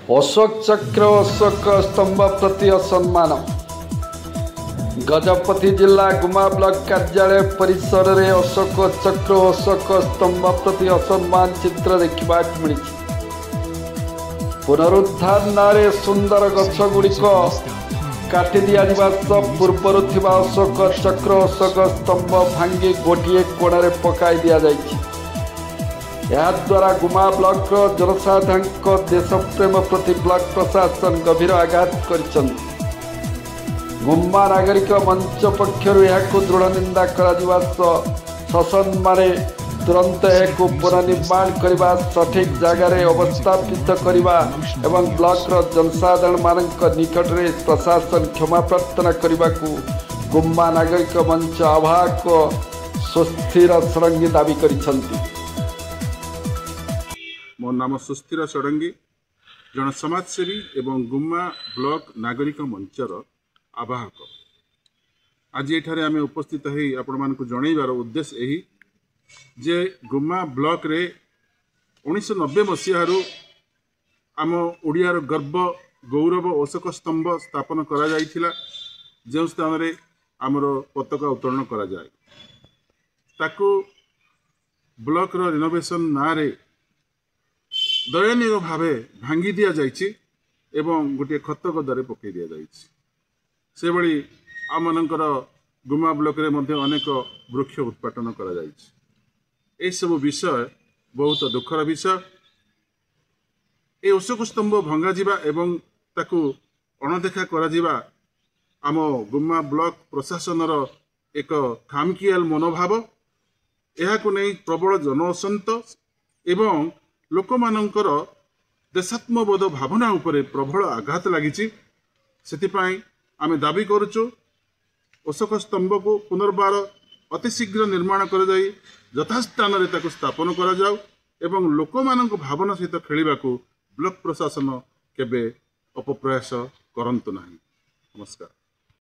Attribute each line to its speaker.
Speaker 1: अशोक चक्र अशोक स्तंभ प्रति असम्मान। गजपति जिला गुमा ब्लॉक कार्यालय परिसर में अशोक चक्र अशोक स्तंभ प्रति असम्मान चित्र देखा मिली। पुनरुद्धार नारे सुंदर गछगुड़िक काटी दिया पूर्वर अशोक चक्र अशोक स्तंभ भांगी गोटे कोण पकाई दि जाइए। द्वारा गुमा ब्लॉक जनसाधारण देशप्रेम प्रति ब्लॉक प्रशासन गभीर आघात कर गुम्मा नागरिक मंच पक्षर दृढ़ निंदा शासन माने तुरंत एक पुनर्निर्माण करने सठिक जगार अवस्थापित करने एवं ब्लॉक जनसाधारण मान निकट में प्रशासन क्षमा प्रार्थना करने को गुम्मा नागरिक मंच आवाहक सुस्थिर षडंगी दाबी कर।
Speaker 2: मो नाम सुस्थिर षडंगी जन समाजसेवी एवं गुम्मा ब्लॉक नागरिक मंचर आवाहक। आज ये आम उपस्थित हो आपण मान जनइबार उद्देश्य यही जे गुम्मा ब्लॉक रे 1990 मसीहारू आम ओडियार गर्व गौरव अशोक स्तंभ स्थापन करा जाइथिला। जो स्थान रे आमर पताका उत्तोलन करा जाए ताकू ब्लॉक रो रिनोवेशन ना रे दयनीय भावे भांगी दिया जाइछि एवं गोटे खत गदारे पकई दिया जाइछि। से भली आमनकर गुमा ब्लॉक रे मध्य अनेक वृक्ष उत्पाटन करा जाइछि। ए सब विषय बहुत दुखर विषय। ए अशोक स्तंभ भंगा जिबा एवं ताकू अणदेखा करा जिबा आम गुमा ब्लॉक प्रशासन एक खामखियाल मनोभाव। एहाकु नै प्रबल जनअसंतोष एवं लोक मानकर देशात्मबोध भावना उपरे प्रबल आघात लगी। सेतिपाई आमे दाबी करुचु अशोक स्तंभ को पुनर्बार अतिशीघ्र निर्माण कर जाई यथास्थान रे ताकु स्थापन करा जाऊ एवं लोक मानक भावना सहित खेलिबा को ब्लॉक प्रशासन केबे अपप्रयास करंतु नाही। नमस्कार।